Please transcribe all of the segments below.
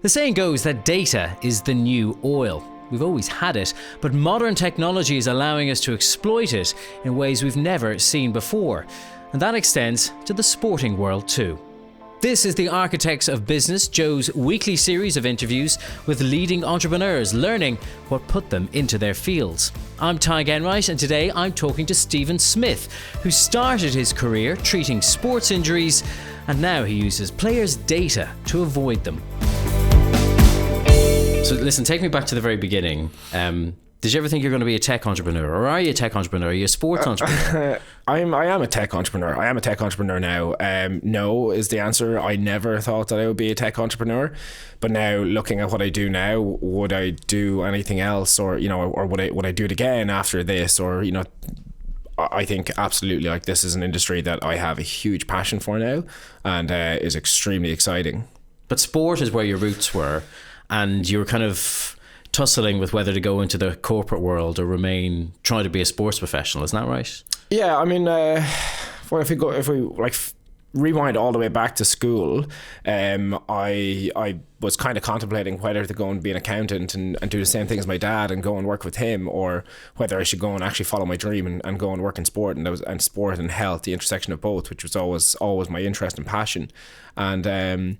The saying goes that data is the new oil. We've always had it, but modern technology is allowing us to exploit it in ways we've never seen before. And that extends to the sporting world too. This is the Architects of Business, Joe's weekly series of interviews with leading entrepreneurs, learning what put them into their fields. I'm Ty Genwright, and today I'm talking to Stephen Smith, who started his career treating sports injuries, and now he uses players' data to avoid them. So listen, take me back to the very beginning. Did you ever think you're going to be a tech entrepreneur, or are you a tech entrepreneur? Are you a sports entrepreneur? I am a tech entrepreneur. I am a tech entrepreneur now. No is the answer. I never thought that I would be a tech entrepreneur, but now looking at what I do now, would I do anything else, or would I do it again after this, or I think absolutely. Like, this is an industry that I have a huge passion for now, and is extremely exciting. But sport is where your roots were, and you were kind of tussling with whether to go into the corporate world or try to be a sports professional. Isn't that right? Yeah, I mean, if we rewind all the way back to school, I was kind of contemplating whether to go and be an accountant and do the same thing as my dad and go and work with him, or whether I should go and actually follow my dream and go and work in sport. And sport and health, the intersection of both, which was always my interest and passion. And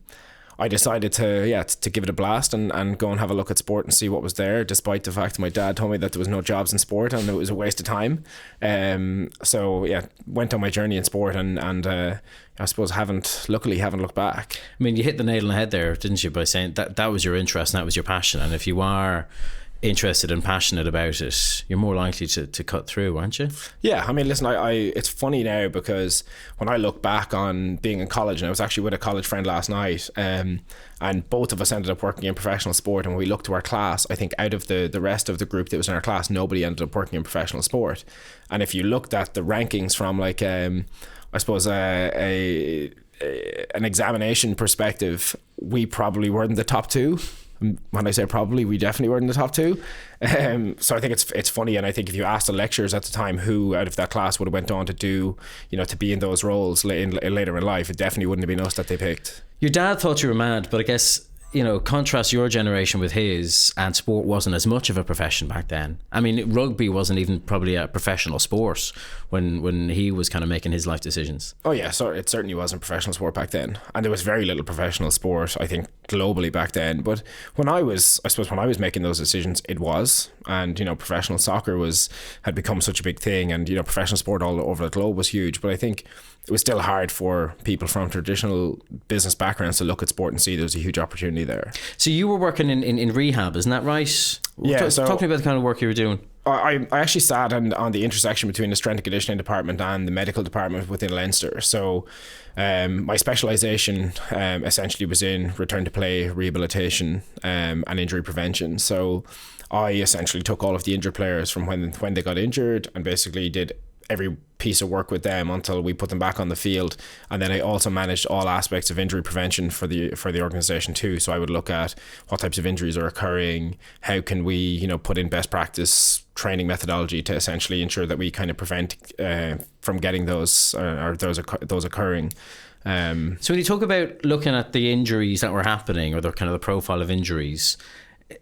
I decided to give it a blast and go and have a look at sport and see what was there, despite the fact that my dad told me that there was no jobs in sport and it was a waste of time. Went on my journey in sport and I suppose haven't looked back. I mean, you hit the nail on the head there, didn't you, by saying that was your interest and that was your passion. And if you are interested and passionate about it, you're more likely to cut through, aren't you? Yeah, I mean, listen, it's funny now because when I look back on being in college, and I was actually with a college friend last night, and both of us ended up working in professional sport, and when we looked to our class, I think out of the rest of the group that was in our class, nobody ended up working in professional sport. And if you looked at the rankings from I suppose an examination perspective, we probably weren't in the top two. When I say probably, we definitely were in the top two. So I think it's funny, and I think if you asked the lecturers at the time who out of that class would have went on to do, to be in those roles later in life, it definitely wouldn't have been us that they picked. Your dad thought you were mad, but I guess, contrast your generation with his, and sport wasn't as much of a profession back then. I mean, rugby wasn't even probably a professional sport when he was kind of making his life decisions. Oh yeah, so it certainly wasn't professional sport back then, and there was very little professional sport, I think, globally back then. But when I was making those decisions, it was, and professional soccer had become such a big thing, and professional sport all over the globe was huge. But I think it was still hard for people from traditional business backgrounds to look at sport and see there was a huge opportunity there. So you were working in rehab, isn't that right? Yeah. Talk to me about the kind of work you were doing. I actually sat on the intersection between the strength and conditioning department and the medical department within Leinster. So my specialisation essentially was in return to play, rehabilitation, and injury prevention. So I essentially took all of the injured players from when they got injured and basically did every piece of work with them until we put them back on the field. And then I also managed all aspects of injury prevention for the organization too. So I would look at what types of injuries are occurring, how can we put in best practice training methodology to essentially ensure that we kind of prevent from getting those occurring. So when you talk about looking at the injuries that were happening, or the kind of the profile of injuries,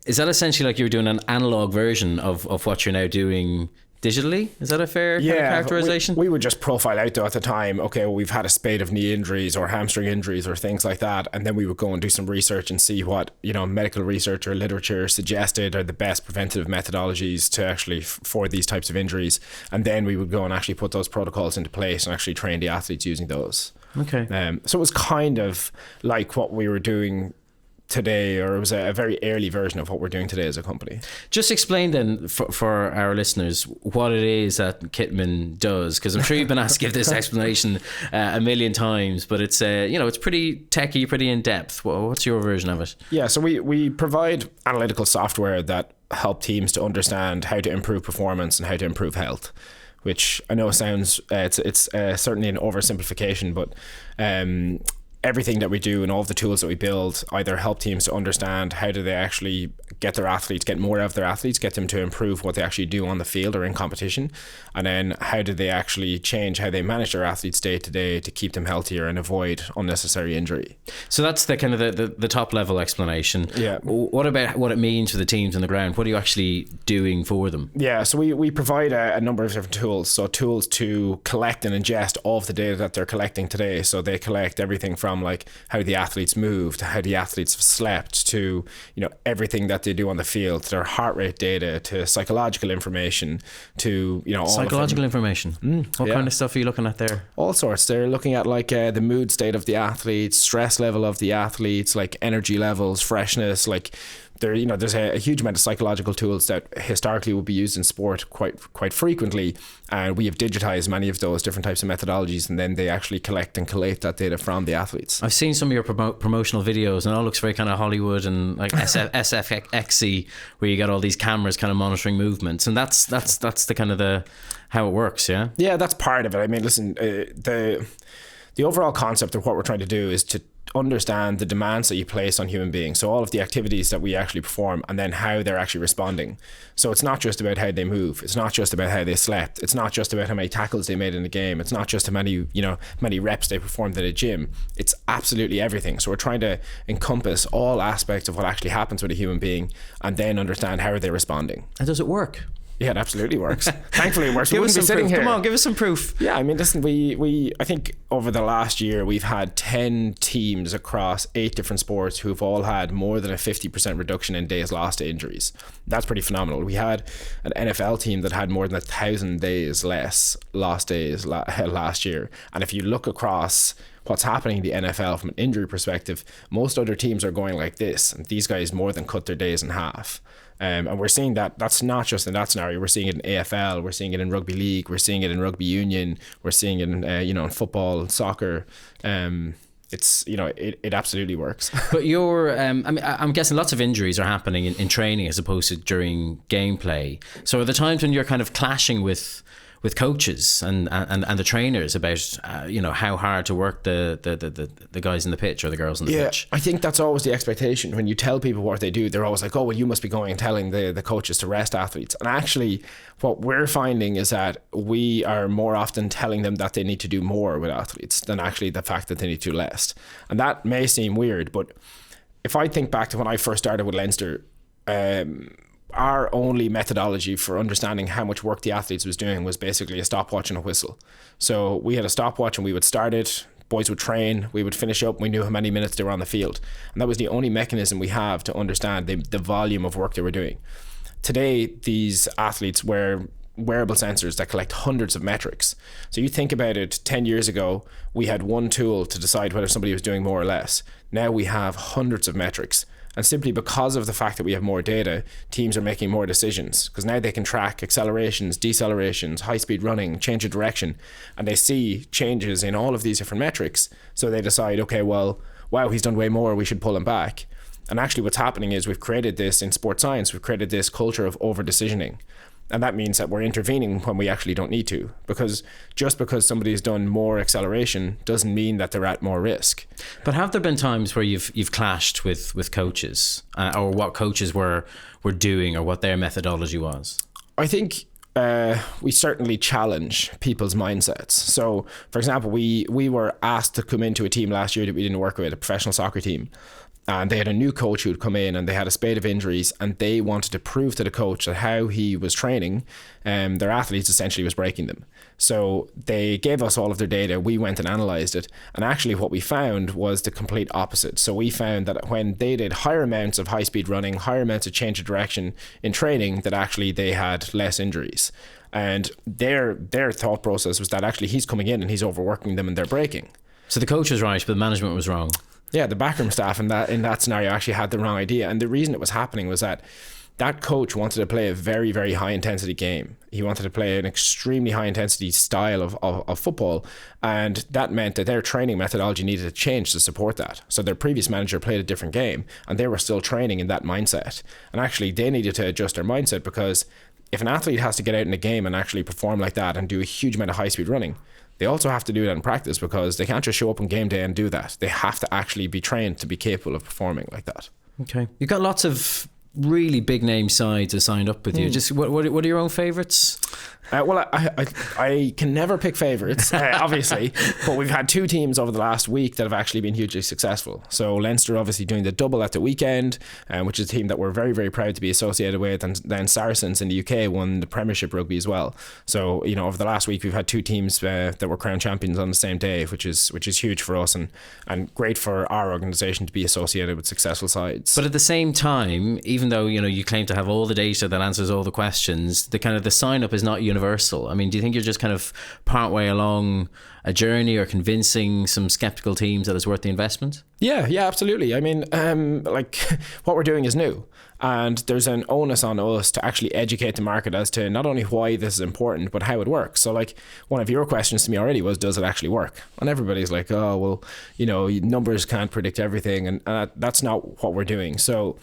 is that essentially like you were doing an analog version of what you're now doing digitally? Is that a fair kind of characterization? We would just profile out though at the time, okay, well, we've had a spate of knee injuries or hamstring injuries or things like that, and then we would go and do some research and see what medical research or literature suggested are the best preventative methodologies to actually for these types of injuries, and then we would go and actually put those protocols into place and actually train the athletes using those. Okay. So it was kind of like what we were doing today, or it was a very early version of what we're doing today as a company. Just explain then for our listeners what it is that Kitman does, because I'm sure you've been asked to give this explanation a million times, but it's it's pretty techie, pretty in depth. What's your version of it? Yeah, so we provide analytical software that help teams to understand how to improve performance and how to improve health, which I know sounds it's certainly an oversimplification, but everything that we do and all of the tools that we build either help teams to understand how do they actually get their athletes, get more out of their athletes, get them to improve what they actually do on the field or in competition, and then how do they actually change how they manage their athletes day to day to keep them healthier and avoid unnecessary injury. So that's the kind of the top level explanation. Yeah. What about what it means for the teams on the ground? What are you actually doing for them? Yeah, so we provide a number of different tools. So tools to collect and ingest all of the data that they're collecting today. So they collect everything from like how the athletes move to how the athletes have slept to, you know, everything that they do on the field, to their heart rate data, to psychological information, to, you know, all psychological information. What kind of stuff are you looking at there? All sorts. They're looking at like the mood state of the athletes, stress level of the athletes, like energy levels, freshness, like there, you know, there's a huge amount of psychological tools that historically would be used in sport quite frequently, and we have digitized many of those different types of methodologies, and then they actually collect and collate that data from the athletes. I've seen some of your promotional videos, and it all looks very kind of Hollywood and like SFXy, where you got all these cameras kind of monitoring movements, and that's the kind of the how it works. Yeah, that's part of it. I mean, listen, the overall concept of what we're trying to do is to understand the demands that you place on human beings. So all of the activities that we actually perform and then how they're actually responding. So it's not just about how they move. It's not just about how they slept. It's not just about how many tackles they made in the game. It's not just how many reps they performed at a gym. It's absolutely everything. So we're trying to encompass all aspects of what actually happens with a human being and then understand how are they responding. And does it work? Yeah, it absolutely works. Thankfully, it works. Give us some sitting proof. here. Come on, give us some proof. Yeah, I mean, listen, I think over the last year, we've had 10 teams across 8 different sports who've all had more than a 50% reduction in days lost to injuries. That's pretty phenomenal. We had an NFL team that had more than 1,000 days less lost days last year. And if you look across what's happening in the NFL from an injury perspective, most other teams are going like this. And these guys more than cut their days in half. And we're seeing that's not just in that scenario. We're seeing it in AFL, we're seeing it in rugby league, we're seeing it in rugby union, we're seeing it in in football, soccer. It's it absolutely works. But I'm guessing lots of injuries are happening in training as opposed to during gameplay. So are there times when you're kind of clashing with coaches and the trainers about how hard to work the guys in the pitch or the girls in the pitch? I think that's always the expectation. When you tell people what they do, they're always like, oh, well, you must be going and telling the coaches to rest athletes. And actually what we're finding is that we are more often telling them that they need to do more with athletes than actually the fact that they need to do less. And that may seem weird, but if I think back to when I first started with Leinster, our only methodology for understanding how much work the athletes was doing was basically a stopwatch and a whistle. So we had a stopwatch and we would start it, boys would train, we would finish up, we knew how many minutes they were on the field. And that was the only mechanism we have to understand the volume of work they were doing. Today, these athletes wear wearable sensors that collect hundreds of metrics. So you think about it, 10 years ago, we had one tool to decide whether somebody was doing more or less. Now we have hundreds of metrics. And simply because of the fact that we have more data, teams are making more decisions because now they can track accelerations, decelerations, high-speed running, change of direction, and they see changes in all of these different metrics. So they decide, okay, well, wow, he's done way more, we should pull him back. And actually what's happening is we've created this in sports science, we've created this culture of over-decisioning. And that means that we're intervening when we actually don't need to, because just because somebody's done more acceleration doesn't mean that they're at more risk. But have there been times where you've clashed with coaches or what coaches were doing or what their methodology was? I think we certainly challenge people's mindsets. So, for example, we were asked to come into a team last year that we didn't work with, a professional soccer team. And they had a new coach who'd come in and they had a spate of injuries and they wanted to prove to the coach that how he was training their athletes essentially was breaking them. So they gave us all of their data. We went and analysed it. And actually what we found was the complete opposite. So we found that when they did higher amounts of high-speed running, higher amounts of change of direction in training, that actually they had less injuries. And their thought process was that actually he's coming in and he's overworking them and they're breaking. So the coach was right, but the management was wrong. Yeah, the backroom staff in that scenario actually had the wrong idea. And the reason it was happening was that coach wanted to play a very, very high intensity game. He wanted to play an extremely high intensity style of football. And that meant that their training methodology needed to change to support that. So their previous manager played a different game and they were still training in that mindset. And actually they needed to adjust their mindset, because if an athlete has to get out in a game and actually perform like that and do a huge amount of high speed running, they also have to do that in practice, because they can't just show up on game day and do that. They have to actually be trained to be capable of performing like that. Okay. You've got lots of really big name sides that signed up with you. Just what are your own favourites? Well, I can never pick favourites, obviously, but we've had 2 teams over the last week that have actually been hugely successful. So Leinster obviously doing the double at the weekend, which is a team that we're very, very proud to be associated with, and then Saracens in the UK won the Premiership Rugby as well. So, you know, over the last week we've had 2 teams that were crowned champions on the same day, which is huge for us, and great for our organisation to be associated with successful sides. But at the same time, even though, you know, you claim to have all the data that answers all the questions, the sign up is not universal. I mean, do you think you're just kind of part way along a journey, or convincing some skeptical teams that it's worth the investment? Yeah, absolutely. I mean, like, what we're doing is new, and there's an onus on us to actually educate the market as to not only why this is important, but how it works. So, like, one of your questions to me already was, does it actually work? And everybody's like, oh, well, you know, numbers can't predict everything, and that's not what we're doing. So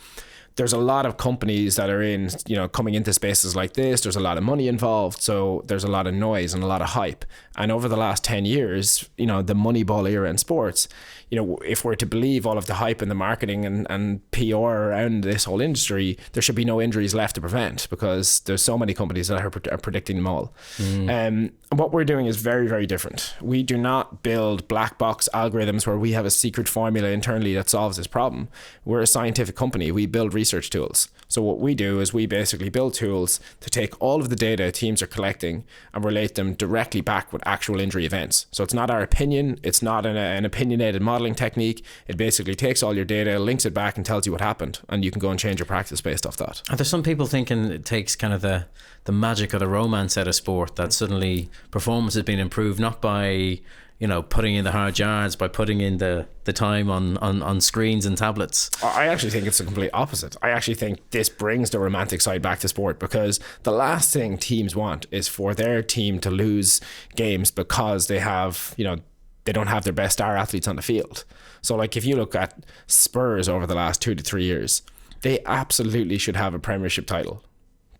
there's a lot of companies that are in, you know, coming into spaces like this. There's a lot of money involved, so there's a lot of noise and a lot of hype. And over the last 10 years, you know, the Moneyball era in sports, you know, if we're to believe all of the hype and the marketing and PR around this whole industry, there should be no injuries left to prevent, because there's so many companies that are predicting them all. And what we're doing is very, very different. We do not build black box algorithms where we have a secret formula internally that solves this problem. We're a scientific company. We build research tools. So what we do is we basically build tools to take all of the data teams are collecting and relate them directly back with actual injury events. So it's not our opinion. It's not an opinionated modeling technique. It basically takes all your data, links it back, and tells you what happened. And you can go and change your practice based off that. Are there some people thinking it takes kind of the magic or the romance out of sport, that suddenly performance has been improved not by, you know, putting in the hard yards, by putting in the time on screens and tablets? I actually think it's the complete opposite. I actually think this brings the romantic side back to sport, because the last thing teams want is for their team to lose games because they have, you know, they don't have their best star athletes on the field. So, like, if you look at Spurs over the last 2 to 3 years, they absolutely should have a Premiership title.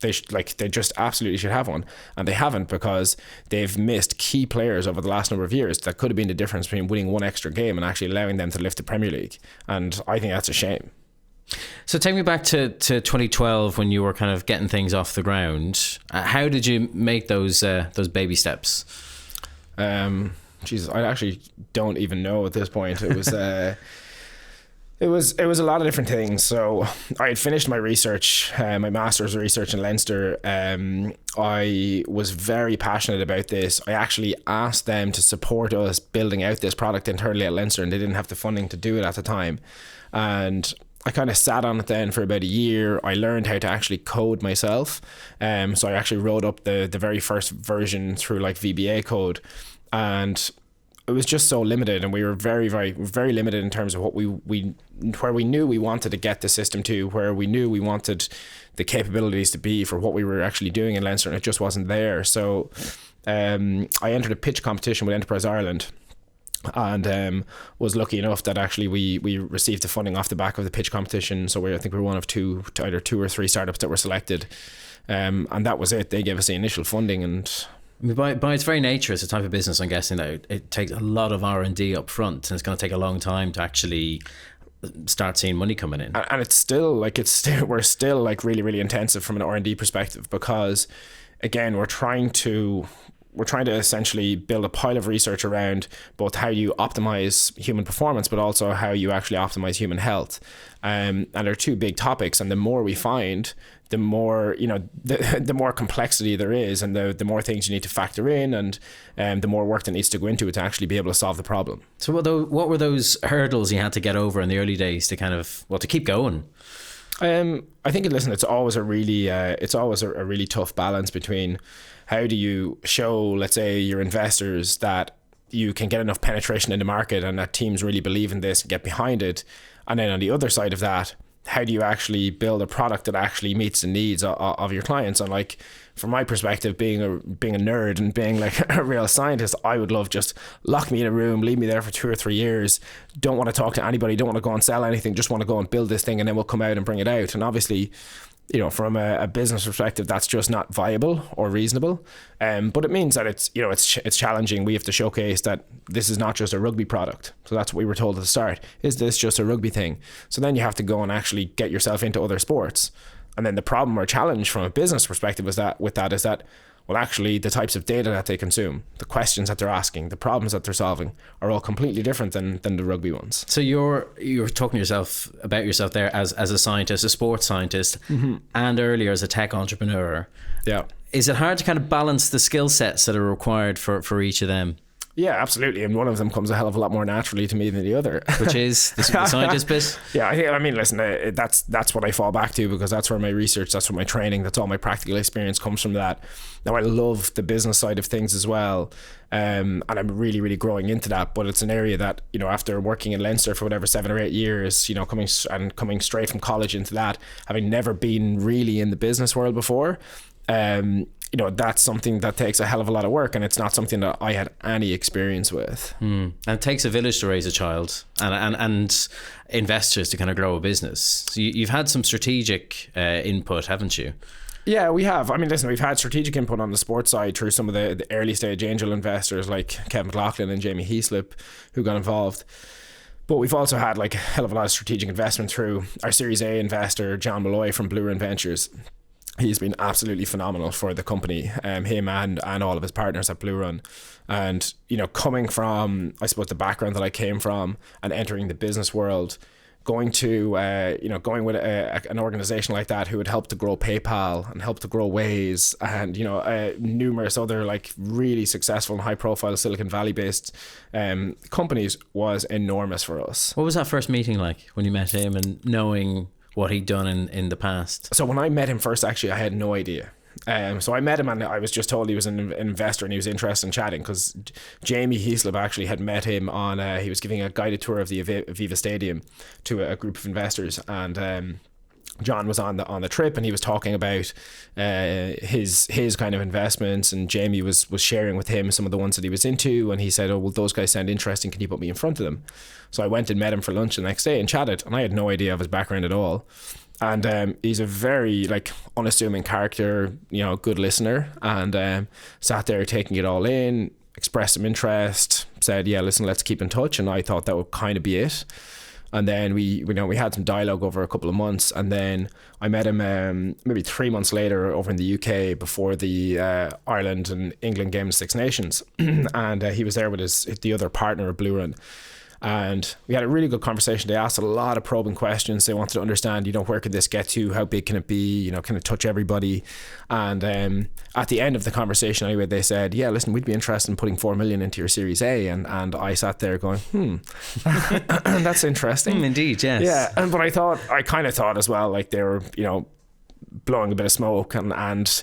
They just absolutely should have one, and they haven't, because they've missed key players over the last number of years that could have been the difference between winning one extra game and actually allowing them to lift the Premier League. And I think that's a shame. So take me back to 2012, when you were kind of getting things off the ground. How did you make those baby steps? Jesus, I actually don't even know at this point. It was It was a lot of different things. So I had finished my research, my master's research in Leinster. I was very passionate about this. I actually asked them to support us building out this product internally at Leinster, and they didn't have the funding to do it at the time. And I kind of sat on it then for about a year. I learned how to actually code myself. So I actually wrote up the very first version through like VBA code, and it was just so limited, and we were very, very, very limited in terms of what where we knew we wanted to get the system to, where we knew we wanted the capabilities to be for what we were actually doing in Leinster, and it just wasn't there. So I entered a pitch competition with Enterprise Ireland, and was lucky enough that actually we received the funding off the back of the pitch competition. So I think we were one of either two or three startups that were selected, and that was it. They gave us the initial funding, and I mean, by its very nature, it's a type of business, I'm guessing, that it takes a lot of R&D up front, and it's going to take a long time to actually start seeing money coming in. And we're still like really, really intensive from an R&D perspective, because again, we're trying to essentially build a pile of research around both how you optimize human performance, but also how you actually optimize human health. And they're two big topics, and the more we find, the more, you know, the more complexity there is, and the more things you need to factor in, and the more work that needs to go into it to actually be able to solve the problem. So what were those hurdles you had to get over in the early days to to keep going? I think, listen, it's always a really tough balance between how do you show, let's say, your investors that you can get enough penetration in the market and that teams really believe in this and get behind it, and then on the other side of that, how do you actually build a product that actually meets the needs of your clients? And like, from my perspective, being a nerd and being like a real scientist, I would love just lock me in a room, leave me there for 2 or 3 years, don't want to talk to anybody, don't want to go and sell anything, just want to go and build this thing, and then we'll come out and bring it out. And obviously from a business perspective, that's just not viable or reasonable. But it means that it's challenging. We have to showcase that this is not just a rugby product. So that's what we were told at the start. Is this just a rugby thing? So then you have to go and actually get yourself into other sports. And then the problem or challenge from a business perspective is that well, actually, the types of data that they consume, the questions that they're asking, the problems that they're solving are all completely different than the rugby ones. So you're talking about yourself there as a scientist, a sports scientist, and earlier as a tech entrepreneur. Yeah. Is it hard to kind of balance the skill sets that are required for each of them? Yeah, absolutely. And one of them comes a hell of a lot more naturally to me than the other. Which is the scientist bit? Yeah, I mean, listen, that's what I fall back to, because that's where my research, that's where my training, that's all my practical experience comes from that. Now, I love the business side of things as well. And I'm really, really growing into that. But it's an area that, after working in Leinster for whatever 7 or 8 years, coming straight from college into that, having never been really in the business world before, that's something that takes a hell of a lot of work, and it's not something that I had any experience with. And it takes a village to raise a child, and investors to kind of grow a business. So you've had some strategic input, haven't you? Yeah, we have. I mean, listen, we've had strategic input on the sports side through some of the early stage angel investors like Kevin McLaughlin and Jamie Heaslip, who got involved. But we've also had like a hell of a lot of strategic investment through our Series A investor, John Malloy from Blue Run Ventures. He's been absolutely phenomenal for the company, him and all of his partners at Blue Run. And, coming from, I suppose, the background that I came from and entering the business world, going with an organization like that who would help to grow PayPal and help to grow Waze and, numerous other like really successful and high profile Silicon Valley based companies was enormous for us. What was that first meeting like when you met him and knowing what he'd done in the past? So when I met him first, actually, I had no idea. So I met him and I was just told he was an investor and he was interested in chatting, because Jamie Heaslip actually had met him on, he was giving a guided tour of the Aviva Stadium to a group of investors, and John was on the trip and he was talking about his kind of investments, and Jamie was sharing with him some of the ones that he was into, and he said, oh, well, those guys sound interesting, can you put me in front of them? So I went and met him for lunch the next day and chatted, and I had no idea of his background at all. And he's a very like unassuming character, good listener, and sat there taking it all in, expressed some interest, said, yeah, listen, let's keep in touch. And I thought that would kind of be it. And then we had some dialogue over a couple of months, and then I met him maybe 3 months later over in the UK before the Ireland and England game of Six Nations, and he was there with the other partner of Blue Run. And we had a really good conversation. They asked a lot of probing questions. They wanted to understand, where could this get to? How big can it be? Can it touch everybody? And at the end of the conversation, anyway, they said, yeah, listen, we'd be interested in putting 4 million into your Series A. And I sat there going, that's interesting. Indeed, yes. Yeah. But I kind of thought as well, like they were, blowing a bit of smoke and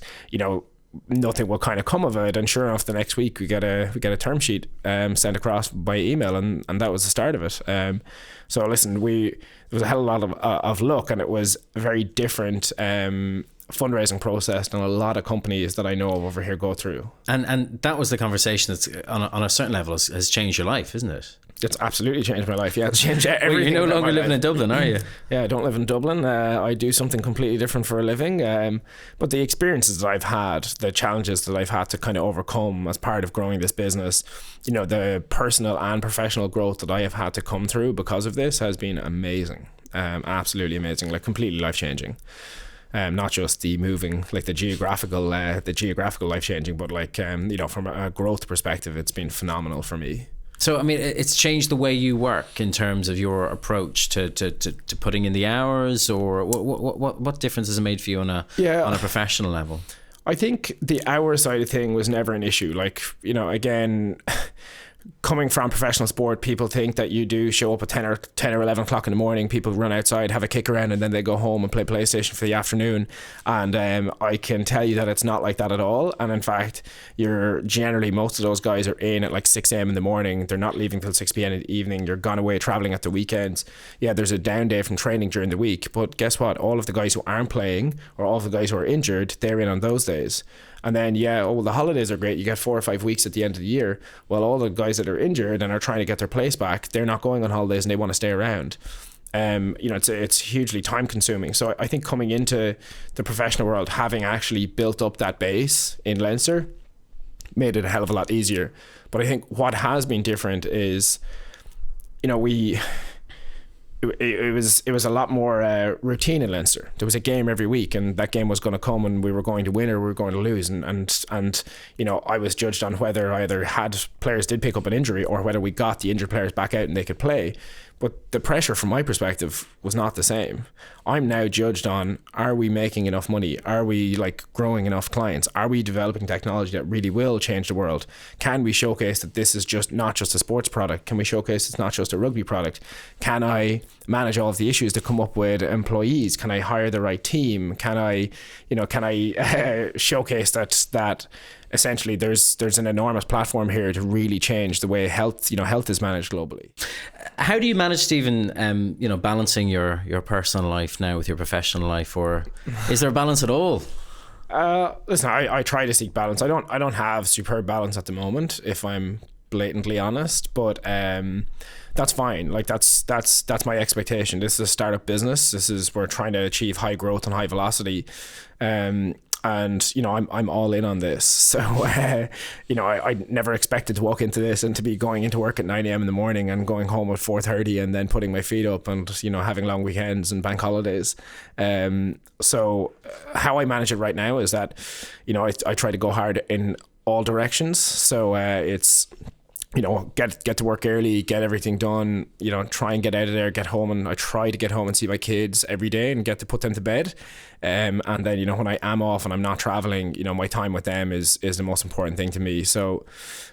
nothing will kind of come of it. And sure enough, the next week we get a term sheet sent across by email, and that was the start of it. So listen, there was a hell of a lot of luck, and it was a very different fundraising process than a lot of companies that I know of over here go through. And that was the conversation that's on a certain level has changed your life, isn't it? It's absolutely changed my life. Yeah, it's changed everything. Well, you're no longer living in Dublin, are you? Yeah, I don't live in Dublin. I do something completely different for a living. But the experiences that I've had, the challenges that I've had to kind of overcome as part of growing this business, the personal and professional growth that I have had to come through because of this has been amazing. Absolutely amazing, like completely life-changing. Not just the moving, like the geographical life changing, but like from a growth perspective, it's been phenomenal for me. So, I mean, it's changed the way you work in terms of your approach to putting in the hours, or what difference has it made for you on a professional level? I think the hour side of thing was never an issue. Like, again, coming from professional sport, people think that you do show up at 10 or 11 o'clock in the morning, people run outside, have a kick around, and then they go home and play PlayStation for the afternoon. And I can tell you that it's not like that at all. And in fact, most of those guys are in at like 6 a.m. in the morning. They're not leaving till 6 p.m. in the evening. You're gone away traveling at the weekends. Yeah, there's a down day from training during the week. But guess what? All of the guys who aren't playing, or all of the guys who are injured, they're in on those days. And then, the holidays are great. You get 4 or 5 weeks at the end of the year. Well, all the guys that are injured and are trying to get their place back, they're not going on holidays and they want to stay around. it's hugely time consuming. So I think coming into the professional world, having actually built up that base in Leinster, made it a hell of a lot easier. But I think what has been different is, it was a lot more routine in Leinster. There was a game every week, and that game was going to come, and we were going to win or we were going to lose. And I was judged on whether either players did pick up an injury or whether we got the injured players back out and they could play. But the pressure from my perspective was not the same. I'm now judged on, are we making enough money? Are we growing enough clients? Are we developing technology that really will change the world? Can we showcase that this is not just a sports product? Can we showcase it's not just a rugby product? Can I manage all of the issues that come up with employees? Can I hire the right team? Can I showcase that essentially there's an enormous platform here to really change the way health is managed globally. How do you manage, Stephen, balancing your personal life now with your professional life, or is there a balance at all? Listen, I try to seek balance. I don't have superb balance at the moment, if I'm blatantly honest, but that's fine. That's my expectation. This is a startup business. We're trying to achieve high growth and high velocity. And I'm all in on this. So I never expected to walk into this and to be going into work at 9 a.m. in the morning and going home at 4:30 and then putting my feet up and having long weekends and bank holidays. So how I manage it right now is that I try to go hard in all directions. So it's get to work early, get everything done, try and get out of there, get home, and I try to get home and see my kids every day and get to put them to bed. And then, when I am off and I'm not traveling, my time with them is the most important thing to me. So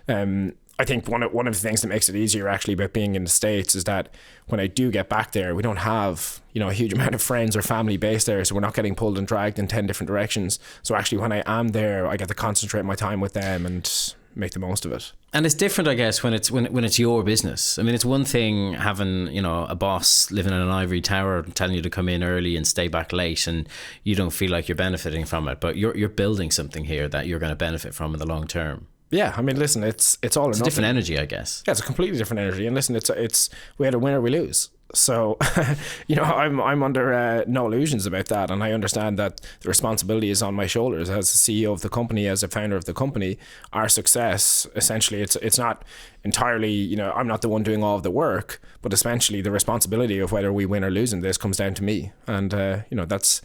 I think one of the things that makes it easier actually about being in the States is that when I do get back there, we don't have, a huge amount of friends or family based there. So we're not getting pulled and dragged in 10 different directions. So actually when I am there, I get to concentrate my time with them and make the most of it. And it's different, I guess, when it's your business. I mean, it's one thing having, a boss living in an ivory tower telling you to come in early and stay back late, and you don't feel like you're benefiting from it. But you're building something here that you're going to benefit from in the long term. Yeah, I mean, listen, it's all or nothing. It's a different energy, I guess. Yeah, it's a completely different energy. And listen, it's we either win or we lose. So, I'm under no illusions about that, and I understand that the responsibility is on my shoulders as the CEO of the company, as a founder of the company. Our success, essentially, it's not entirely, I'm not the one doing all of the work, but essentially the responsibility of whether we win or lose in this comes down to me, and that's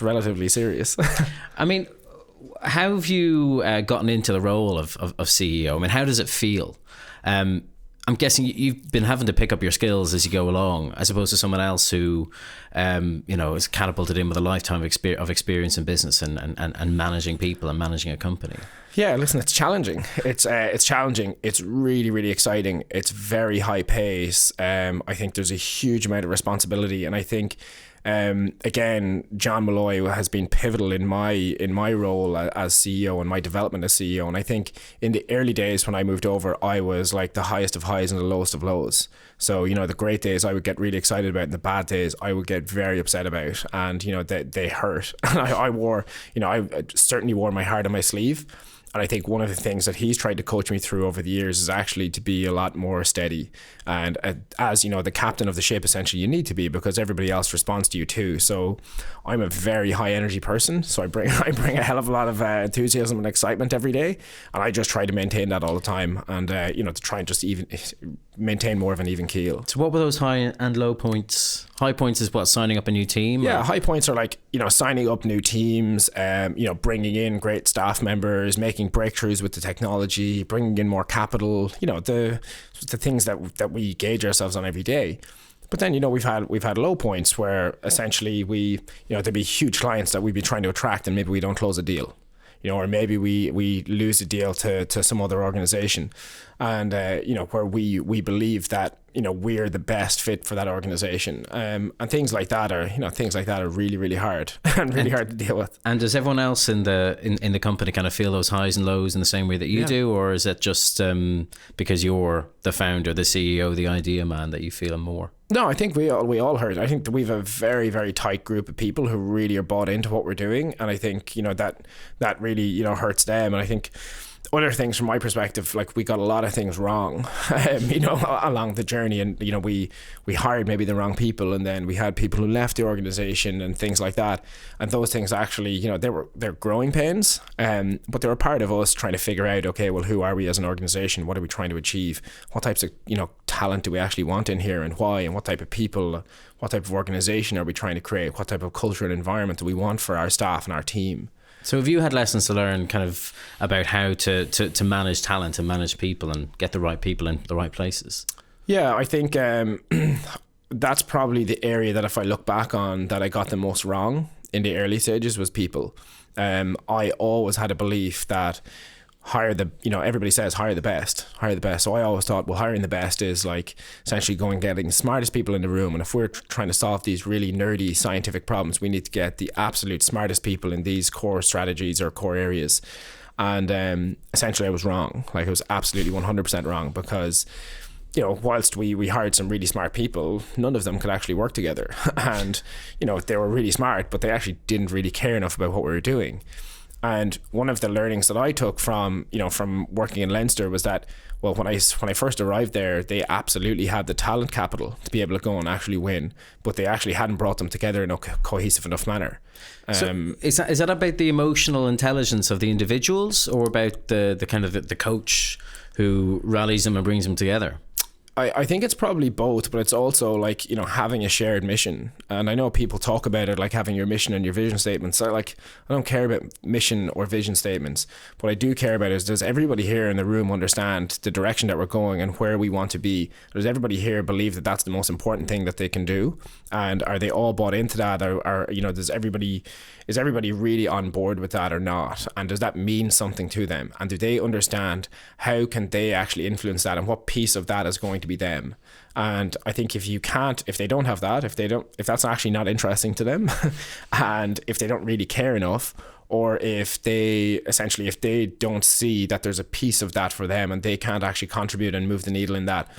relatively serious. I mean, how have you gotten into the role of CEO? I mean, how does it feel? I'm guessing you've been having to pick up your skills as you go along, as opposed to someone else who, is catapulted in with a lifetime of experience in business and managing people and managing a company. Yeah, listen, it's challenging. It's challenging. It's really, really exciting. It's very high pace. I think there's a huge amount of responsibility, and I think, again, John Malloy has been pivotal in my role as CEO and my development as CEO. And I think in the early days when I moved over, I was like the highest of highs and the lowest of lows. So, the great days I would get really excited about, and the bad days I would get very upset about, and they hurt. And I certainly wore my heart on my sleeve. And I think one of the things that he's tried to coach me through over the years is actually to be a lot more steady. And as the captain of the ship, essentially, you need to be, because everybody else responds to you too. So I'm a very high energy person. So I bring a hell of a lot of enthusiasm and excitement every day. And I just try to maintain that all the time, and to try and just even maintain more of an even keel. So what were those high and low points? High points is what, signing up a new team? Yeah, high points are like, signing up new teams, bringing in great staff members, making breakthroughs with the technology, bringing in more capital, the things that we gauge ourselves on every day. But then, we've had low points where essentially there'd be huge clients that we'd be trying to attract, and maybe we don't close a deal. Or maybe we lose a deal to some other organization, and where we believe that we're the best fit for that organization, and things like that are really, really hard and really hard to deal with. And does everyone else in the company kind of feel those highs and lows in the same way that you do, or is it just because you're the founder, the CEO, the idea man, that you feel more? No, I think we all heard. I think that we've a very, very tight group of people who really are bought into what we're doing, and I think that really hurts them. And I think other things from my perspective, like we got a lot of things wrong, along the journey, and we hired maybe the wrong people, and then we had people who left the organization and things like that, and those things actually, they're growing pains, but they were part of us trying to figure out, okay, well, who are we as an organization? What are we trying to achieve? What types of talent do we actually want in here, and why? And what type of people? What type of organization are we trying to create? What type of culture and environment do we want for our staff and our team? So have you had lessons to learn kind of about how to manage talent and manage people and get the right people in the right places? Yeah, I think that's probably the area that if I look back on that I got the most wrong in the early stages was people. I always had a belief that everybody says hire the best. So I always thought, well, hiring the best is like essentially going and getting the smartest people in the room. And if we're trying to solve these really nerdy scientific problems, we need to get the absolute smartest people in these core strategies or core areas. And essentially I was wrong. Like I was absolutely 100% wrong, because whilst we hired some really smart people, none of them could actually work together. And, they were really smart, but they actually didn't really care enough about what we were doing. And one of the learnings that I took from working in Leinster was that, well, when I first arrived there, they absolutely had the talent capital to be able to go and actually win, but they actually hadn't brought them together in a cohesive enough manner. So is that about the emotional intelligence of the individuals, or about the kind of the coach who rallies them and brings them together? I think it's probably both, but it's also like, having a shared mission. And I know people talk about it like having your mission and your vision statements. I don't care about mission or vision statements. What I do care about is, does everybody here in the room understand the direction that we're going and where we want to be? Does everybody here believe that that's the most important thing that they can do? And are they all bought into that? Or is everybody really on board with that or not? And does that mean something to them? And do they understand how can they actually influence that, and what piece of that is going to be them? And I think if they don't have that, if that's actually not interesting to them, and if they don't really care enough, or if they don't see that there's a piece of that for them and they can't actually contribute and move the needle in that,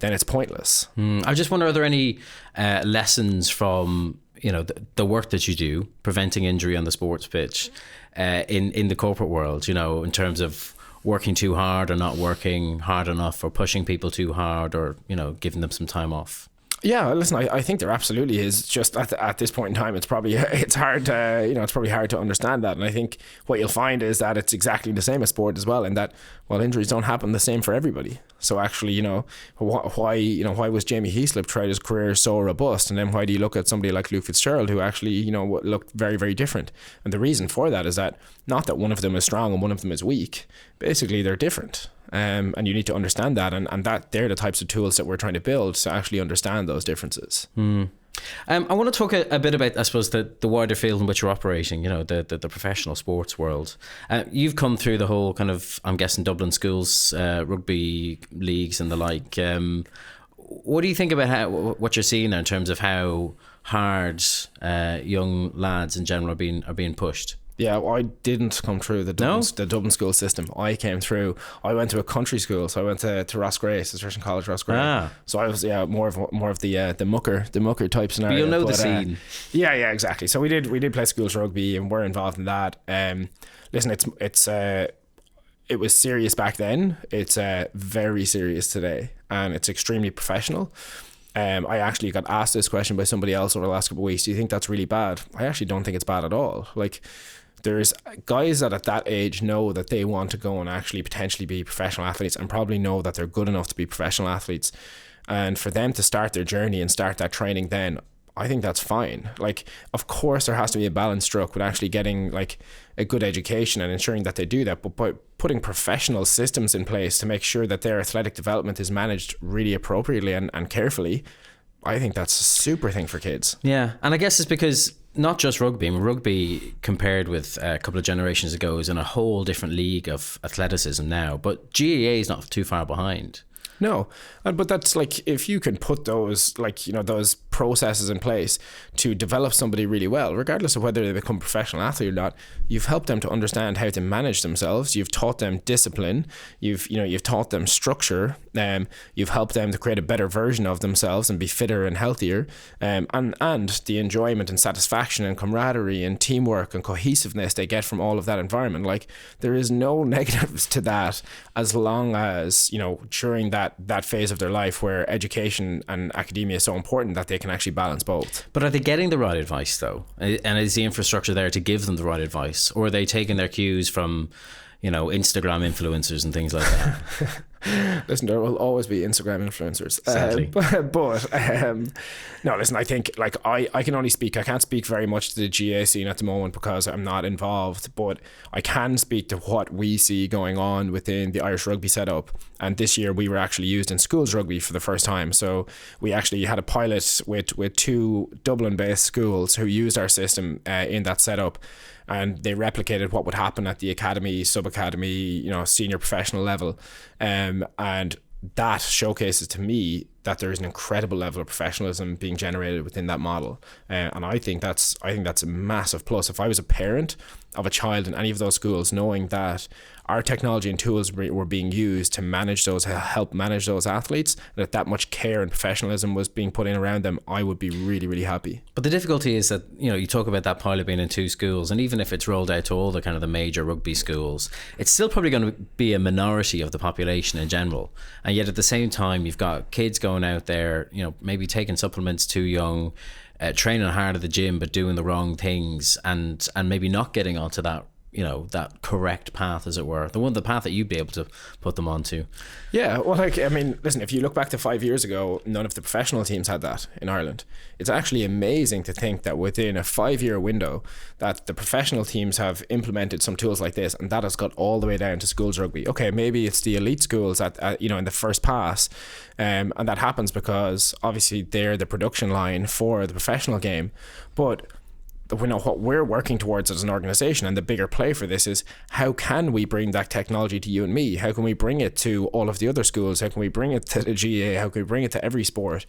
then it's pointless. I just wonder, are there any lessons from the work that you do, preventing injury on the sports pitch, in the corporate world, in terms of working too hard or not working hard enough, or pushing people too hard, or giving them some time off? Yeah, listen, I think there absolutely is. Just at this point in time, it's probably hard to understand that. And I think what you'll find is that it's exactly the same as sport as well, in that, well, injuries don't happen the same for everybody. So actually, why was Jamie Heaslip throughout his career so robust, and then why do you look at somebody like Luke Fitzgerald, who actually looked very, very different? And the reason for that is that not that one of them is strong and one of them is weak. Basically, they're different. And you need to understand that, and that they're the types of tools that we're trying to build to actually understand those differences. I want to talk a bit about, I suppose, the wider field in which you're operating, the professional sports world. You've come through the whole kind of, I'm guessing, Dublin schools, rugby leagues and the like. What do you think about what you're seeing there in terms of how hard young lads in general are being pushed? Yeah, well, I didn't come through the Dublin school system. I went to a country school, so I went to Roscrea, Cistercian College, Roscrea. So I was more of the mucker type scenario. But you'll know the scene. Yeah, exactly. So we did play schools rugby, and we're involved in that. Listen, it was serious back then. It's very serious today, and it's extremely professional. I actually got asked this question by somebody else over the last couple of weeks. Do you think that's really bad? I actually don't think it's bad at all. Like, there's guys that at that age know that they want to go and actually potentially be professional athletes, and probably know that they're good enough to be professional athletes. And for them to start their journey and start that training then, I think that's fine. Like, of course there has to be a balance struck with actually getting like a good education and ensuring that they do that, but by putting professional systems in place to make sure that their athletic development is managed really appropriately and carefully, I think that's a super thing for kids. Yeah, and I guess it's because not just rugby. I mean, rugby compared with a couple of generations ago is in a whole different league of athleticism now, but JOE.ie is not too far behind. No, but that's like, if you can put those, like, those processes in place to develop somebody really well, regardless of whether they become a professional athlete or not. You've helped them to understand how to manage themselves. You've taught them discipline. You've taught them structure. You've helped them to create a better version of themselves and be fitter and healthier. And the enjoyment and satisfaction and camaraderie and teamwork and cohesiveness they get from all of that environment. Like, there is no negatives to that, as long as, during that phase of their life where education and academia is so important, that they can actually balance both. But are they getting the right advice though? And is the infrastructure there to give them the right advice? Or are they taking their cues from, Instagram influencers and things like that? Listen, there will always be Instagram influencers. Sadly. No, listen, I think, like, I can't speak very much to the GA scene at the moment because I'm not involved, but I can speak to what we see going on within the Irish rugby setup. And this year we were actually used in schools rugby for the first time. So we actually had a pilot with 2 Dublin-based schools who used our system in that setup. And they replicated what would happen at the academy, sub-academy, senior professional level. And that showcases to me that there is an incredible level of professionalism being generated within that model. And I think that's a massive plus. If I was a parent of a child in any of those schools, knowing that our technology and tools were being used to help manage those athletes, and that much care and professionalism was being put in around them, I would be really, really happy. But the difficulty is that, you talk about that pilot being in 2 schools, and even if it's rolled out to all the kind of the major rugby schools, it's still probably going to be a minority of the population in general. And yet at the same time, you've got kids going out there, maybe taking supplements too young, training hard at the gym but doing the wrong things, and maybe not getting onto that that correct path, as it were, the path that you'd be able to put them onto. Yeah, well, listen, if you look back to 5 years ago, none of the professional teams had that in Ireland. It's actually amazing to think that within a 5-year window that the professional teams have implemented some tools like this, and that has got all the way down to schools rugby. Okay, maybe it's the elite schools at in the first pass, and that happens because obviously they're the production line for the professional game, but we know what we're working towards as an organization, and the bigger play for this is, how can we bring that technology to you and me? How can we bring it to all of the other schools? How can we bring it to the GA? How can we bring it to every sport?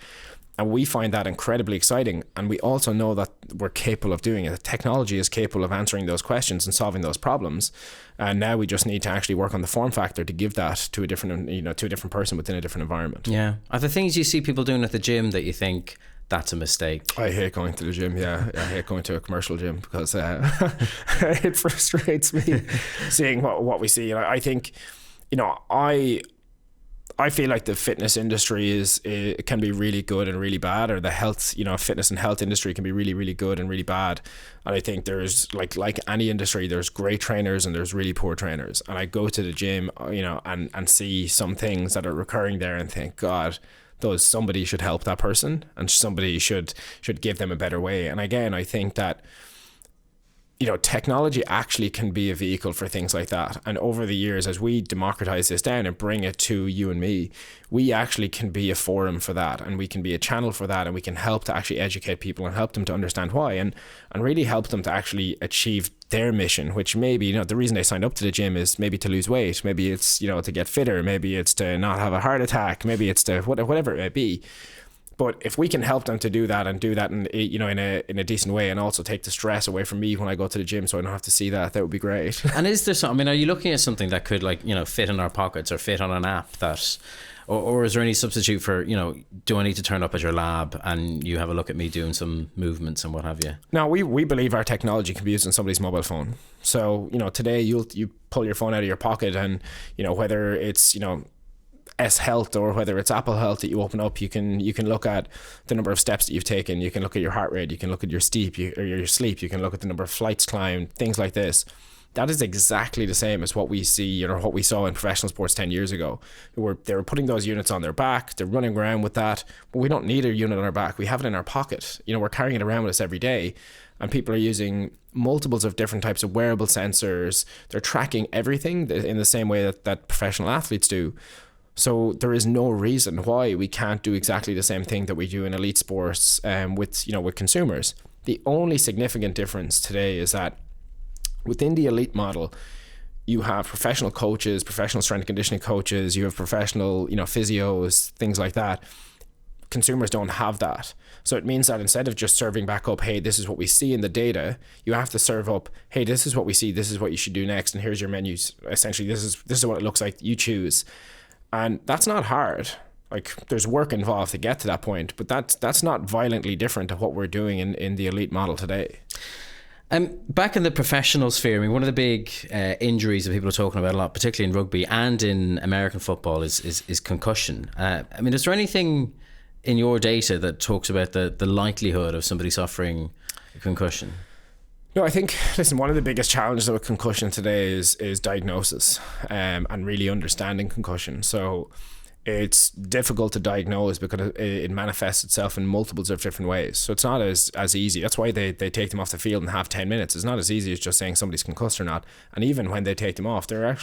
And we find that incredibly exciting, and we also know that we're capable of doing it. The technology is capable of answering those questions and solving those problems, and now we just need to actually work on the form factor to give that to a different person within a different environment. Yeah. Are there things you see people doing at the gym that you think, that's a mistake? I hate going to the gym. Yeah, I hate going to a commercial gym because it frustrates me seeing what we see. I think, I feel like the fitness industry can be really good and really bad, or the health, fitness and health industry can be really, really good and really bad. And I think there's like any industry, there's great trainers and there's really poor trainers. And I go to the gym, and see some things that are recurring there and think, God, somebody should help that person, and somebody should give them a better way. And again, I think that technology actually can be a vehicle for things like that. And over the years, as we democratize this down and bring it to you and me, we actually can be a forum for that, and we can be a channel for that, and we can help to actually educate people and help them to understand why, and really help them to actually achieve their mission, which maybe, the reason they signed up to the gym is maybe to lose weight, maybe it's, to get fitter, maybe it's to not have a heart attack, maybe it's to whatever it may be. But if we can help them to do that, and do that in a decent way, and also take the stress away from me when I go to the gym, so I don't have to see that would be great. And is there something, are you looking at something that could fit in our pockets or fit on an app that, or is there any substitute for, do I need to turn up at your lab and you have a look at me doing some movements and what have you? No, we believe our technology can be used on somebody's mobile phone. So, today you pull your phone out of your pocket, and, whether it's, S Health or whether it's Apple Health that you open up, you can look at the number of steps that you've taken, you can look at your heart rate, you can look at your sleep, you can look at the number of flights climbed, things like this. That is exactly the same as what we see, what we saw in professional sports 10 years ago. They were putting those units on their back, they're running around with that, but we don't need a unit on our back, we have it in our pocket. We're carrying it around with us every day, and people are using multiples of different types of wearable sensors. They're tracking everything in the same way that professional athletes do. So there is no reason why we can't do exactly the same thing that we do in elite sports with consumers. The only significant difference today is that within the elite model, you have professional coaches, professional strength and conditioning coaches, you have professional, physios, things like that. consumers don't have that. So it means that instead of just serving back up, hey, this is what we see in the data, you have to serve up, hey, this is what we see, this is what you should do next, and here's your menus. Essentially, this is what it looks like, you choose. And that's not hard. Like, there's work involved to get to that point, but that's not violently different to what we're doing in the elite model today. Back in the professional sphere, I mean, one of the big injuries that people are talking about a lot, particularly in rugby and in American football, is concussion. I mean, is there anything in your data that talks about the likelihood of somebody suffering a concussion? No, I think, listen, one of the biggest challenges with concussion today is diagnosis, and really understanding concussion. So it's difficult to diagnose because it manifests itself in multiples of different ways. So it's not as easy. That's why they take them off the field and have 10 minutes. It's not as easy as just saying somebody's concussed or not. And even when they take them off, they're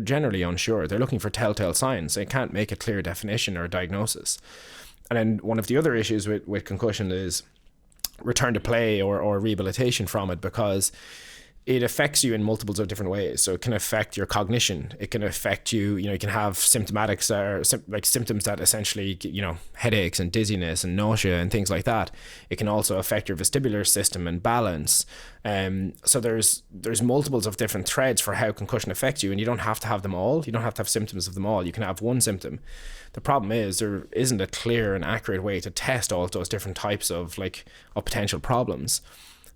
generally unsure. They're looking for telltale signs. They can't make a clear definition or diagnosis. And then one of the other issues with concussion is return to play or rehabilitation from it, because it affects you in multiples of different ways. So it can affect your cognition. It can affect you, you can have symptoms that essentially, headaches and dizziness and nausea and things like that. It can also affect your vestibular system and balance. So there's multiples of different threads for how concussion affects you, and you don't have to have them all. You don't have to have symptoms of them all. You can have one symptom. The problem is there isn't a clear and accurate way to test all of those different types of potential problems.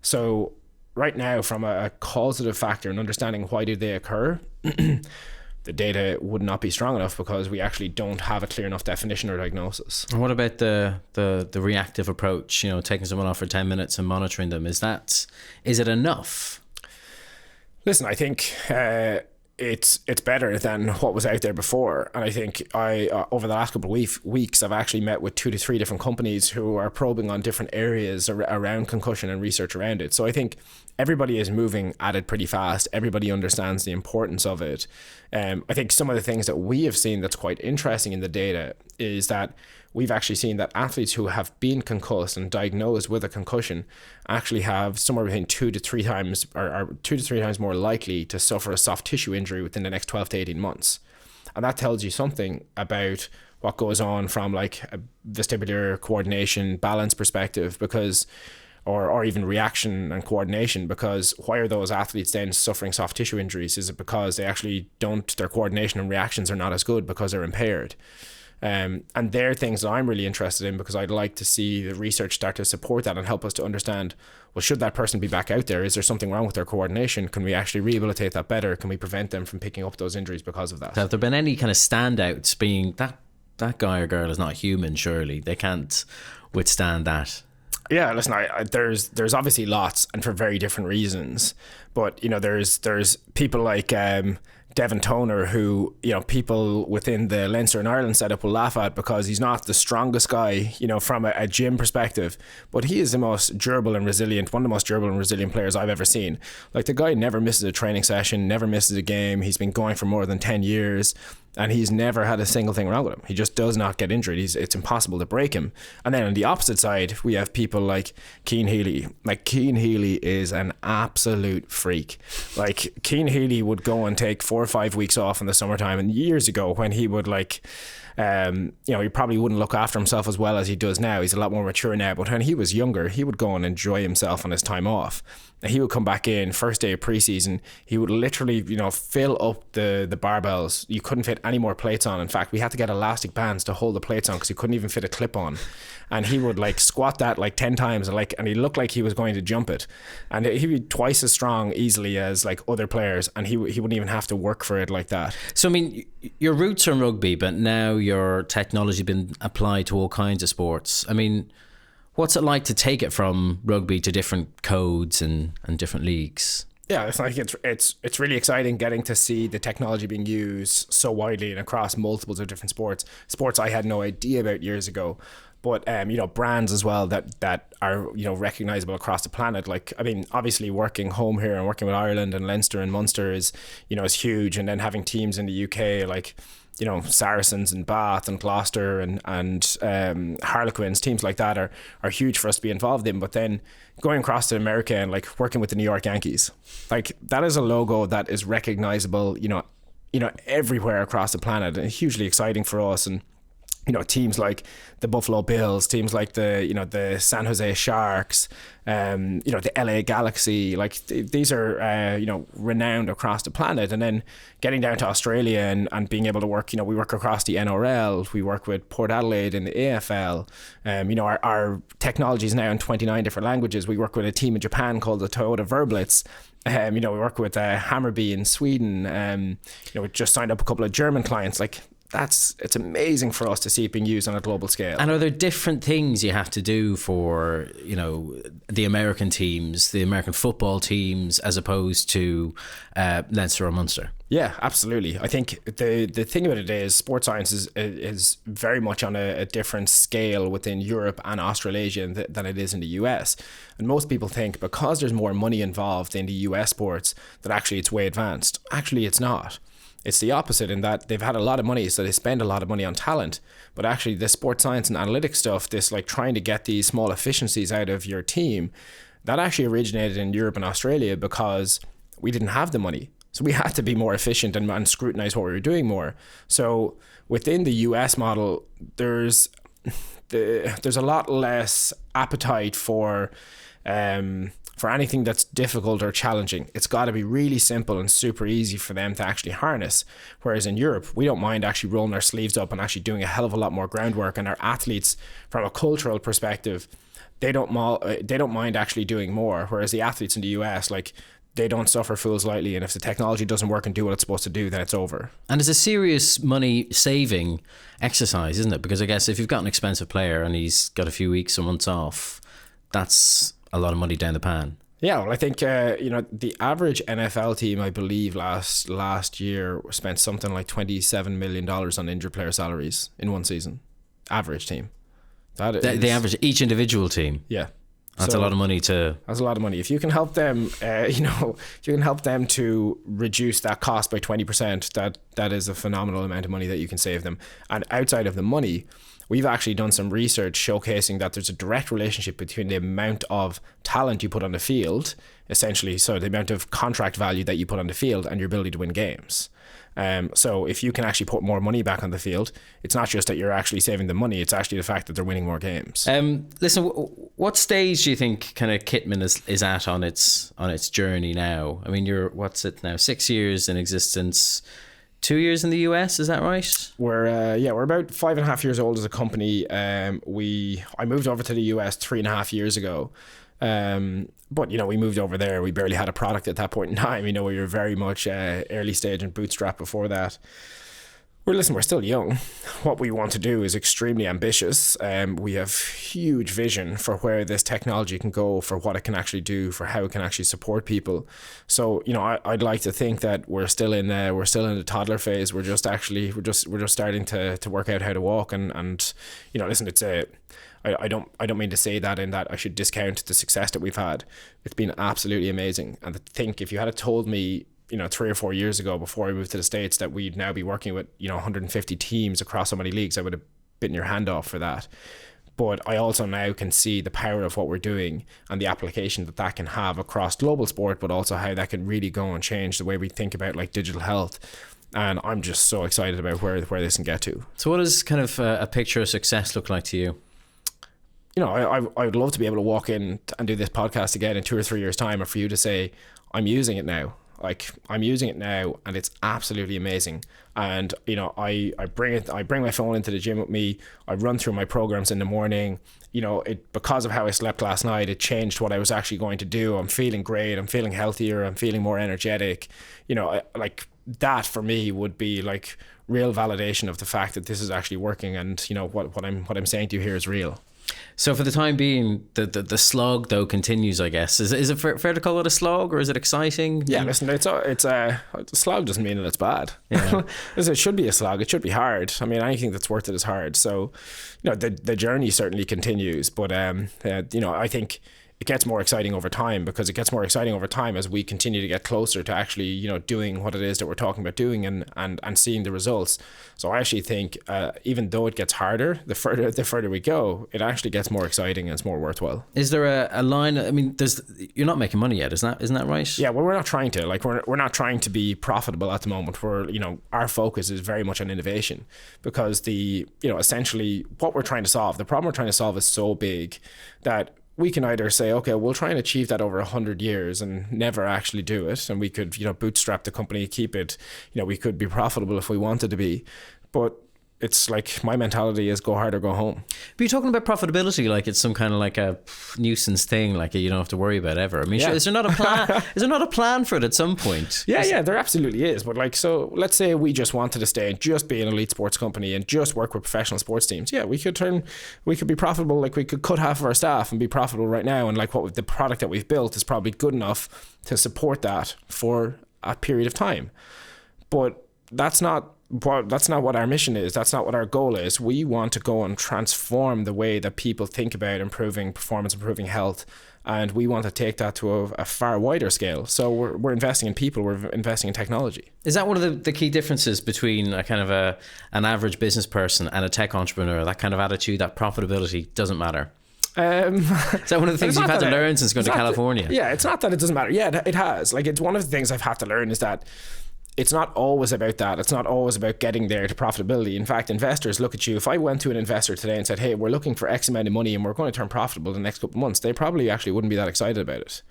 So right now, from a causative factor and understanding why did they occur, the data would not be strong enough because we actually don't have a clear enough definition or diagnosis. And what about the reactive approach, taking someone off for 10 minutes and monitoring them? Is it enough? Listen, I think it's better than what was out there before. And I think over the last couple of weeks, I've actually met with 2 to 3 different companies who are probing on different areas around concussion and research around it. So I think everybody is moving at it pretty fast. Everybody understands the importance of it. I think some of the things that we have seen that's quite interesting in the data is that we've actually seen that athletes who have been concussed and diagnosed with a concussion actually have somewhere between 2 to 3 times or 2 to 3 times more likely to suffer a soft tissue injury within the next 12 to 18 months. And that tells you something about what goes on from a vestibular coordination, balance perspective, because or even reaction and coordination, because why are those athletes then suffering soft tissue injuries? Is it because they actually their coordination and reactions are not as good because they're impaired? And they're things that I'm really interested in, because I'd like to see the research start to support that and help us to understand, well, should that person be back out there? Is there something wrong with their coordination? Can we actually rehabilitate that better? Can we prevent them from picking up those injuries because of that? Have there been any kind of standouts, being that guy or girl is not human, surely? They can't withstand that. Yeah, listen, there's obviously lots, and for very different reasons. But, there's people like Devon Toner, who, people within the Leinster and Ireland setup will laugh at because he's not the strongest guy, from a gym perspective, but he is the most durable and resilient, one of the most durable and resilient players I've ever seen. Like, the guy never misses a training session, never misses a game. He's been going for more than 10 years. And he's never had a single thing wrong with him. He just does not get injured. It's impossible to break him. And then on the opposite side, we have people like Cian Healy. Like, Cian Healy is an absolute freak. Like, Cian Healy would go and take 4 or 5 weeks off in the summertime. And years ago, when he would he probably wouldn't look after himself as well as he does now. He's a lot more mature now. But when he was younger, he would go and enjoy himself on his time off. And he would come back in first day of preseason. He would literally, fill up the barbells. You couldn't fit any more plates on. In fact, we had to get elastic bands to hold the plates on because you couldn't even fit a clip on. And he would squat that 10 times and he looked like he was going to jump it. And he'd be twice as strong easily as other players, and he wouldn't even have to work for it like that. So, I mean, your roots are in rugby, but now your technology has been applied to all kinds of sports. I mean, what's it like to take it from rugby to different codes and different leagues? Yeah, it's really exciting getting to see the technology being used so widely and across multiples of different sports I had no idea about years ago. But brands as well that are recognizable across the planet. Obviously working home here and working with Ireland and Leinster and Munster is huge, and then having teams in the UK Saracens and Bath and Gloucester and Harlequins, teams like that are huge for us to be involved in. But then going across to America and working with the New York Yankees, that is a logo that is recognizable everywhere across the planet, and hugely exciting for us. And teams like the Buffalo Bills, teams like the San Jose Sharks, the LA Galaxy, like these are, renowned across the planet. And then getting down to Australia and being able to work, we work across the NRL, we work with Port Adelaide in the AFL. Our technology is now in 29 different languages. We work with a team in Japan called the Toyota Verblitz. We work with Hammarby in Sweden. We just signed up a couple of German clients. Like, it's amazing for us to see it being used on a global scale. And are there different things you have to do for, the American teams, the American football teams, as opposed to Leinster or Munster? Yeah, absolutely. I think the thing about it is sports science is very much on a different scale within Europe and Australasia than it is in the US. And most people think because there's more money involved in the US sports that actually it's way advanced. Actually, it's not. It's the opposite in that they've had a lot of money, so they spend a lot of money on talent. But actually the sports science and analytics stuff, this like trying to get these small efficiencies out of your team, that actually originated in Europe and Australia because we didn't have the money. So we had to be more efficient and scrutinize what we were doing more. So within the US model, there's a lot less appetite for anything that's difficult or challenging. It's got to be really simple and super easy for them to actually harness. Whereas in Europe, we don't mind actually rolling our sleeves up and actually doing a hell of a lot more groundwork. And our athletes, from a cultural perspective, they don't mind actually doing more. Whereas the athletes in the US, like, they don't suffer fools lightly. And if the technology doesn't work and do what it's supposed to do, then it's over. And it's a serious money saving exercise, isn't it? Because I guess if you've got an expensive player and he's got a few weeks or months off, that's a lot of money down the pan. Yeah, well, I think the average NFL team, I believe last year spent something like $27 million on injured player salaries in one season. Average team. That is the average, each individual team. Yeah, that's a lot of money to. That's a lot of money. If you can help them, if you can help them to reduce that cost by 20%, that is a phenomenal amount of money that you can save them. And outside of the money, we've actually done some research showcasing that there's a direct relationship between the amount of talent you put on the field, essentially, so the amount of contract value that you put on the field and your ability to win games. So if you can actually put more money back on the field, it's not just that you're actually saving the money, it's actually the fact that they're winning more games. Listen, what stage do you think kind of Kitman is at on its journey now? I mean, what's it now? 6 years in existence. 2 years in the US, is that right? We're about 5.5 years old as a company. I moved over to the US 3.5 years ago. But we moved over there. We barely had a product at that point in time. We were very much early stage and bootstrap before that. We're still young. What we want to do is extremely ambitious. We have huge vision for where this technology can go, for what it can actually do, for how it can actually support people. So, I'd like to think that we're still in the toddler phase. We're just starting to work out how to walk. And listen, I don't mean to say that in that I should discount the success that we've had. It's been absolutely amazing. And to think, if you had told me 3 or 4 years ago before I moved to the States that we'd now be working with 150 teams across so many leagues, I would have bitten your hand off for that. But I also now can see the power of what we're doing and the application that can have across global sport, but also how that can really go and change the way we think about like digital health. And I'm just so excited about where this can get to. So what does kind of a picture of success look like to you? I would love to be able to walk in and do this podcast again in 2 or 3 years' time, and for you to say, I'm using it now. Like, I'm using it now and it's absolutely amazing. And I bring my phone into the gym with me. I run through my programs in the morning. Because of how I slept last night, it changed what I was actually going to do. I'm feeling great. I'm feeling healthier. I'm feeling more energetic. Like that for me would be like real validation of the fact that this is actually working. And what I'm saying to you here is real. So for the time being, the slog though continues, I guess. Is it fair to call it a slog, or is it exciting? Yeah, listen, it's a slog doesn't mean that it's bad. Yeah. It should be a slog. It should be hard. I mean, anything that's worth it is hard. So, the journey certainly continues. But I think it gets more exciting over time, because it gets more exciting over time as we continue to get closer to actually, doing what it is that we're talking about doing, and seeing the results. So I actually think even though it gets harder, the further we go, it actually gets more exciting and it's more worthwhile. Is there a line? I mean, you're not making money yet, isn't that right? Yeah, well, we're not trying to. We're not trying to be profitable at the moment. Our focus is very much on innovation, because essentially what we're trying to solve, the problem we're trying to solve is so big that we can either say, okay, we'll try and achieve that over 100 years and never actually do it, and we could, bootstrap the company, keep it, we could be profitable if we wanted to be, but it's like, my mentality is go hard or go home. But you're talking about profitability like it's some kind of like a nuisance thing, like you don't have to worry about ever. I mean, Yeah. is there not a plan? Is there not a plan for it at some point? Yeah, there absolutely is. But so let's say we just wanted to stay and just be an elite sports company and just work with professional sports teams. Yeah, we could be profitable. Like, we could cut half of our staff and be profitable right now. And the product that we've built is probably good enough to support that for a period of time. But that's not what our mission is. That's not what our goal is. We want to go and transform the way that people think about improving performance, improving health, and we want to take that to a far wider scale. So we're investing in people, we're investing in technology. Is that one of the key differences between a kind of an average business person and a tech entrepreneur? That kind of attitude, that profitability doesn't matter. Is that one of the things you've had to learn since going to California? Yeah, it's not that it doesn't matter. Yeah, it has. It's one of the things I've had to learn is that it's not always about that. It's not always about getting there to profitability. In fact, investors look at you. If I went to an investor today and said, hey, we're looking for X amount of money and we're going to turn profitable in the next couple of months, they probably actually wouldn't be that excited about it.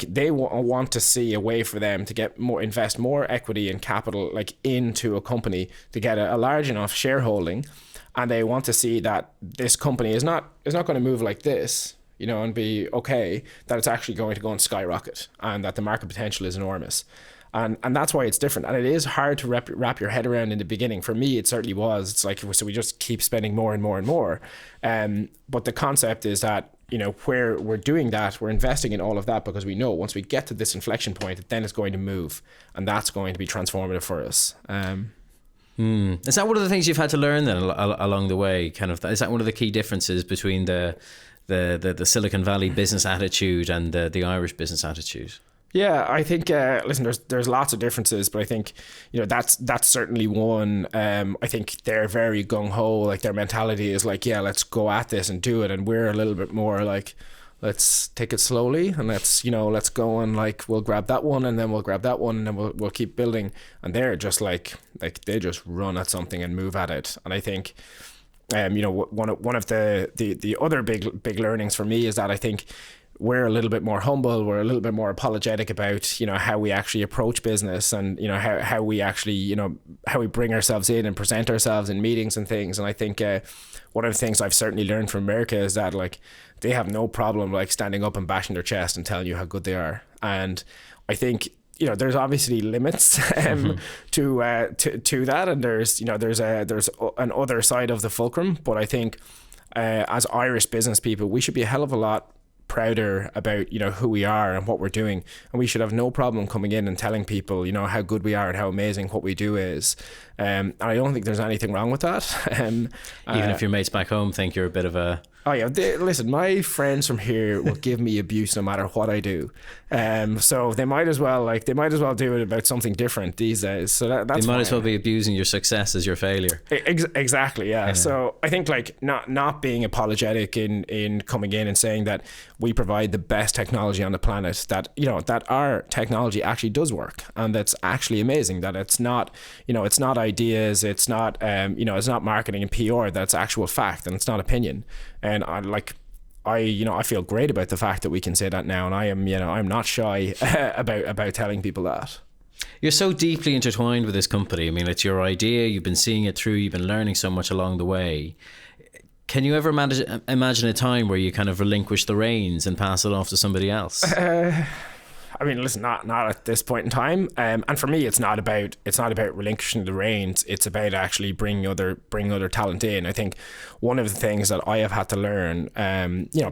They want to see a way for them to invest more equity and capital into a company to get a large enough shareholding, and they want to see that this company is not going to move like this, and be okay, that it's actually going to go and skyrocket, and that the market potential is enormous. And that's why it's different. And it is hard to wrap your head around in the beginning. For me, it certainly was. It's like, so we just keep spending more and more and more. But the concept is that, where we're doing that, we're investing in all of that because we know once we get to this inflection point, then it's going to move. And that's going to be transformative for us. Is that one of the things you've had to learn then along the way? Is that one of the key differences between the Silicon Valley business attitude and the Irish business attitude? Yeah, I think, listen, there's lots of differences, but I think, that's certainly one. I think they're very gung-ho, their mentality is yeah, let's go at this and do it. And we're a little bit more let's take it slowly and let's go and we'll grab that one and then we'll grab that one and then we'll keep building. And they're just they just run at something and move at it. And I think, one of the other big learnings for me is that I think we're a little bit more humble. We're a little bit more apologetic about, how we actually approach business and, how we actually, how we bring ourselves in and present ourselves in meetings and things. And I think one of the things I've certainly learned from America is that they have no problem standing up and bashing their chest and telling you how good they are. And I think, there's obviously limits to that, and there's an other side of the fulcrum. But I think as Irish business people, we should be a hell of a lot prouder about who we are and what we're doing, and we should have no problem coming in and telling people how good we are and how amazing what we do is. And I don't think there's anything wrong with that. Even if your mates back home think you're a bit of a... Oh yeah, listen, my friends from here will give me abuse no matter what I do. So they might as well do it about something different these days. So that's they might as well be abusing your success as your failure. Exactly, yeah. So I think not being apologetic in coming in and saying that we provide the best technology on the planet, that that our technology actually does work and that's actually amazing, that it's not it's not ideas, it's not it's not marketing and PR, that's actual fact and it's not opinion. And I feel great about the fact that we can say that now, and I'm not shy about telling people that. You're so deeply intertwined with this company. I mean, it's your idea. You've been seeing it through. You've been learning so much along the way. Can you ever imagine a time where you kind of relinquish the reins and pass it off to somebody else? I mean, listen, not at this point in time. And for me, it's not about relinquishing the reins. It's about actually bringing other talent in. I think one of the things that I have had to learn,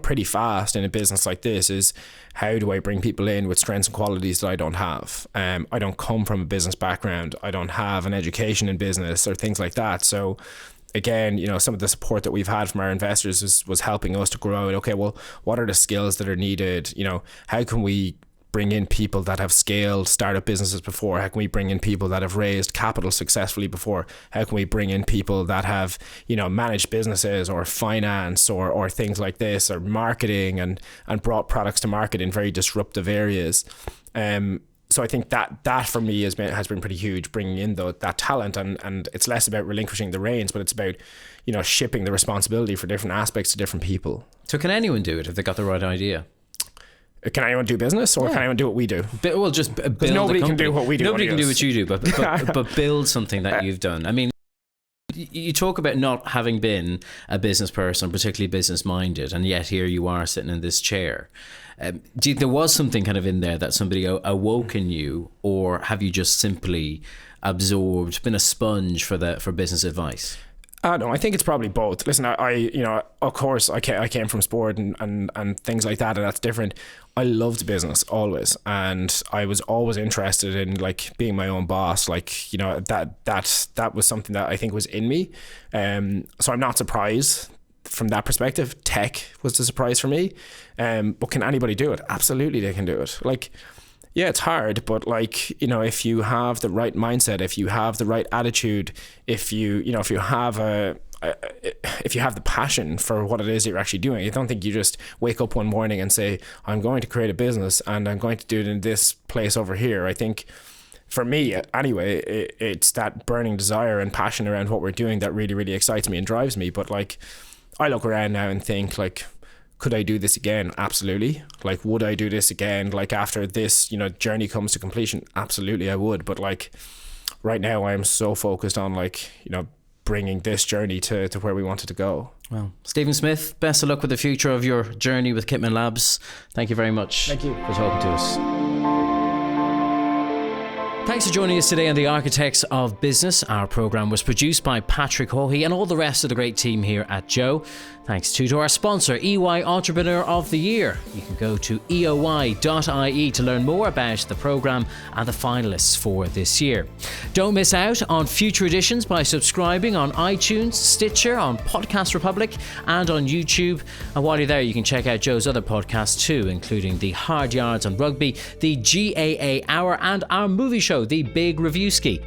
pretty fast in a business like this is how do I bring people in with strengths and qualities that I don't have. I don't come from a business background. I don't have an education in business or things like that. So again, you know, some of the support that we've had from our investors was helping us to grow. And okay, well, what are the skills that are needed? You know, how can we bring in people that have scaled startup businesses before? How can we bring in people that have raised capital successfully before? How can we bring in people that have, you know, managed businesses or finance or things like this, or marketing, and brought products to market in very disruptive areas? So I think that for me has been pretty huge, bringing in that talent, and it's less about relinquishing the reins, but it's about, you know, shipping the responsibility for different aspects to different people. So can anyone do it if they got the right idea? Can anyone do business, or can anyone do what we do? Well, just build. Nobody can do what we do. Nobody can do what you do, but build something that you've done. I mean, you talk about not having been a business person, particularly business minded, and yet here you are sitting in this chair. Do you think there was something kind of in there that somebody awoke in you, or have you just simply absorbed, been a sponge for business advice? No, I think it's probably both. Listen, I you know, of course, I came from sport and things like that, and that's different. I loved business always, and I was always interested in like being my own boss. Like, you know, that was something that I think was in me. So I'm not surprised from that perspective. Tech was the surprise for me. But can anybody do it? Absolutely, they can do it. Like, yeah, it's hard, but like, you know, if you have the right mindset, if you have the right attitude, if you have the passion for what it is you're actually doing, I don't think you just wake up one morning and say, I'm going to create a business and I'm going to do it in this place over here. I think for me anyway, it's that burning desire and passion around what we're doing that really, really excites me and drives me. But like, I look around now and think like, could I do this again? Absolutely. Like, would I do this again? Like, after this, you know, journey comes to completion? Absolutely, I would. But like, right now, I'm so focused on like, you know, bringing this journey to where we wanted to go. Well, Stephen Smith, best of luck with the future of your journey with Kitman Labs. Thank you very much. Thank you for talking to us. Thanks for joining us today on The Architects of Business. Our programme was produced by Patrick Hawhey and all the rest of the great team here at Joe. Thanks to our sponsor, EY Entrepreneur of the Year. You can go to JOE.ie to learn more about the programme and the finalists for this year. Don't miss out on future editions by subscribing on iTunes, Stitcher, on Podcast Republic and on YouTube. And while you're there, you can check out Joe's other podcasts too, including the Hard Yards on Rugby, the GAA Hour, and our movie show, The Big Review Ski.